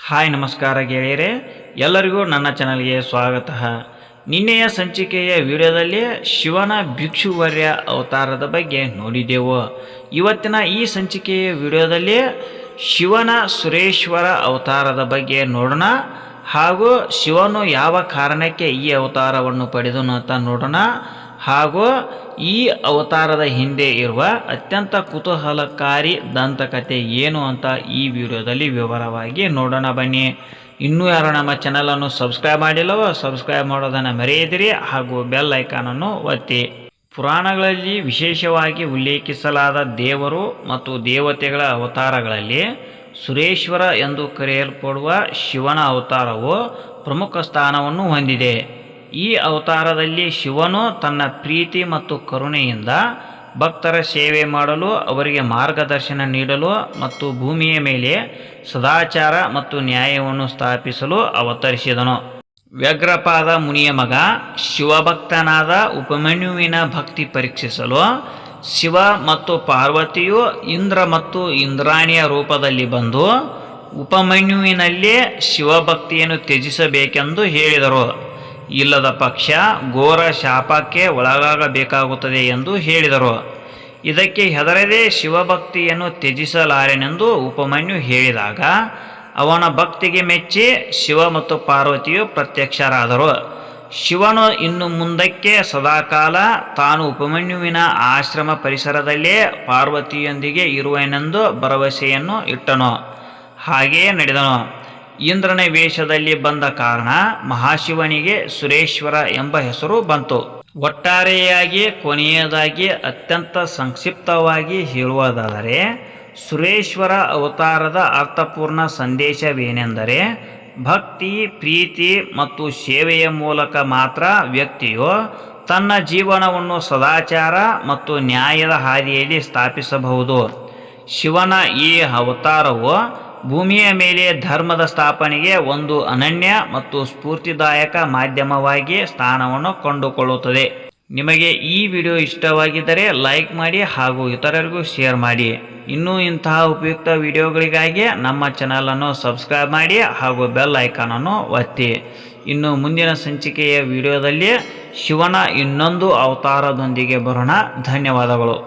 Hi ನಮಸ್ಕಾರ ಗೆಳೆಯರೆ, ಎಲ್ಲರಿಗೂ ನನ್ನ ಚಾನಲ್ಗೆ ಸ್ವಾಗತ. ನಿನ್ನೆಯ ಸಂಚಿಕೆಯ ವಿಡಿಯೋದಲ್ಲಿ ಶಿವನ ಭಿಕ್ಷುವರ್ಯ ಅವತಾರದ ಬಗ್ಗೆ ನೋಡಿದೆವು. ಇವತ್ತಿನ ಈ ಸಂಚಿಕೆಯ ವಿಡಿಯೋದಲ್ಲಿ ಶಿವನ ಸುರೇಶ್ವರ ಅವತಾರದ ಬಗ್ಗೆ ನೋಡೋಣ. ಹಾಗೂ ಶಿವನು ಯಾವ ಕಾರಣಕ್ಕೆ ಈ ಅವತಾರವನ್ನು ಪಡೆದನು ಅಂತ ನೋಡೋಣ. ಹಾಗೂ ಈ ಅವತಾರದ ಹಿಂದೆ ಇರುವ ಅತ್ಯಂತ ಕುತೂಹಲಕಾರಿ ದಂತಕಥೆ ಏನು ಅಂತ ಈ ವಿಡಿಯೋದಲ್ಲಿ ವಿವರವಾಗಿ ನೋಡೋಣ ಬನ್ನಿ. ಇನ್ನೂ ಯಾರು ನಮ್ಮ ಚಾನಲನ್ನು ಸಬ್ಸ್ಕ್ರೈಬ್ ಮಾಡಿಲ್ಲವೋ ಸಬ್ಸ್ಕ್ರೈಬ್ ಮಾಡೋದನ್ನು ಮರೆಯದಿರಿ ಹಾಗೂ ಬೆಲ್ ಐಕಾನನ್ನು ಒತ್ತಿ. ಪುರಾಣಗಳಲ್ಲಿ ವಿಶೇಷವಾಗಿ ಉಲ್ಲೇಖಿಸಲಾದ ದೇವರು ಮತ್ತು ದೇವತೆಗಳ ಅವತಾರಗಳಲ್ಲಿ ಸುರೇಶ್ವರ ಎಂದು ಕರೆಯಲ್ಪಡುವ ಶಿವನ ಅವತಾರವು ಪ್ರಮುಖ ಸ್ಥಾನವನ್ನು ಹೊಂದಿದೆ. ಈ ಅವತಾರದಲ್ಲಿ ಶಿವನು ತನ್ನ ಪ್ರೀತಿ ಮತ್ತು ಕರುಣೆಯಿಂದ ಭಕ್ತರ ಸೇವೆ ಮಾಡಲು, ಅವರಿಗೆ ಮಾರ್ಗದರ್ಶನ ನೀಡಲು ಮತ್ತು ಭೂಮಿಯ ಮೇಲೆ ಸದಾಚಾರ ಮತ್ತು ನ್ಯಾಯವನ್ನು ಸ್ಥಾಪಿಸಲು ಅವತರಿಸಿದನು. ವ್ಯಗ್ರಪಾದ ಮುನಿಯ ಮಗ ಶಿವಭಕ್ತನಾದ ಉಪಮನ್ಯುವಿನ ಭಕ್ತಿ ಪರೀಕ್ಷಿಸಲು ಶಿವ ಮತ್ತು ಪಾರ್ವತಿಯು ಇಂದ್ರ ಮತ್ತು ಇಂದ್ರಾಣಿಯ ರೂಪದಲ್ಲಿ ಬಂದು ಉಪಮನ್ಯುವಿನಲ್ಲಿ ಶಿವಭಕ್ತಿಯನ್ನು ತ್ಯಜಿಸಬೇಕೆಂದು ಹೇಳಿದರು. ಇಲ್ಲದ ಪಕ್ಷ ಘೋರ ಶಾಪಕ್ಕೆ ಒಳಗಾಗಬೇಕಾಗುತ್ತದೆ ಎಂದು ಹೇಳಿದರು. ಇದಕ್ಕೆ ಹೆದರದೆ ಶಿವಭಕ್ತಿಯನ್ನು ತ್ಯಜಿಸಲಾರೆನೆಂದು ಉಪಮನ್ಯು ಹೇಳಿದಾಗ ಅವನ ಭಕ್ತಿಗೆ ಮೆಚ್ಚಿ ಶಿವ ಮತ್ತು ಪಾರ್ವತಿಯು ಪ್ರತ್ಯಕ್ಷರಾದರು. ಶಿವನು ಇನ್ನು ಮುಂದಕ್ಕೆ ಸದಾಕಾಲ ತಾನು ಉಪಮನ್ಯುವಿನ ಆಶ್ರಮ ಪರಿಸರದಲ್ಲೇ ಪಾರ್ವತಿಯೊಂದಿಗೆ ಇರುವನೆಂದು ಭರವಸೆಯನ್ನು ಇಟ್ಟನು. ಹಾಗೆಯೇ ನಡೆದನು. ಇಂದ್ರನ ವೇಷದಲ್ಲಿ ಬಂದ ಕಾರಣ ಮಹಾಶಿವನಿಗೆ ಸುರೇಶ್ವರ ಎಂಬ ಹೆಸರು ಬಂತು. ಒಟ್ಟಾರೆಯಾಗಿ ಕೊನೆಯದಾಗಿ ಅತ್ಯಂತ ಸಂಕ್ಷಿಪ್ತವಾಗಿ ಹೇಳುವುದಾದರೆ ಸುರೇಶ್ವರ ಅವತಾರದ ಅರ್ಥಪೂರ್ಣ ಸಂದೇಶವೇನೆಂದರೆ, ಭಕ್ತಿ, ಪ್ರೀತಿ ಮತ್ತು ಸೇವೆಯ ಮೂಲಕ ಮಾತ್ರ ವ್ಯಕ್ತಿಯು ತನ್ನ ಜೀವನವನ್ನು ಸದಾಚಾರ ಮತ್ತು ನ್ಯಾಯದ ಹಾದಿಯಲ್ಲಿ ಸ್ಥಾಪಿಸಬಹುದು. ಶಿವನ ಈ ಅವತಾರವು ಭೂಮಿಯ ಮೇಲೆ ಧರ್ಮದ ಸ್ಥಾಪನೆಗೆ ಒಂದು ಅನನ್ಯ ಮತ್ತು ಸ್ಫೂರ್ತಿದಾಯಕ ಮಾಧ್ಯಮವಾಗಿ ಸ್ಥಾನವನ್ನು ಕಂಡುಕೊಳ್ಳುತ್ತದೆ. ನಿಮಗೆ ಈ ವಿಡಿಯೋ ಇಷ್ಟವಾಗಿದ್ದರೆ ಲೈಕ್ ಮಾಡಿ ಹಾಗೂ ಇತರರಿಗೂ ಶೇರ್ ಮಾಡಿ. ಇನ್ನೂ ಇಂತಹ ಉಪಯುಕ್ತ ವಿಡಿಯೋಗಳಿಗಾಗಿ ನಮ್ಮ ಚಾನಲನ್ನು ಸಬ್ಸ್ಕ್ರೈಬ್ ಮಾಡಿ ಹಾಗೂ ಬೆಲ್ ಐಕಾನನ್ನು ಒತ್ತಿ. ಇನ್ನು ಮುಂದಿನ ಸಂಚಿಕೆಯ ವಿಡಿಯೋದಲ್ಲಿ ಶಿವನ ಇನ್ನೊಂದು ಅವತಾರದೊಂದಿಗೆ ಬರೋಣ. ಧನ್ಯವಾದಗಳು.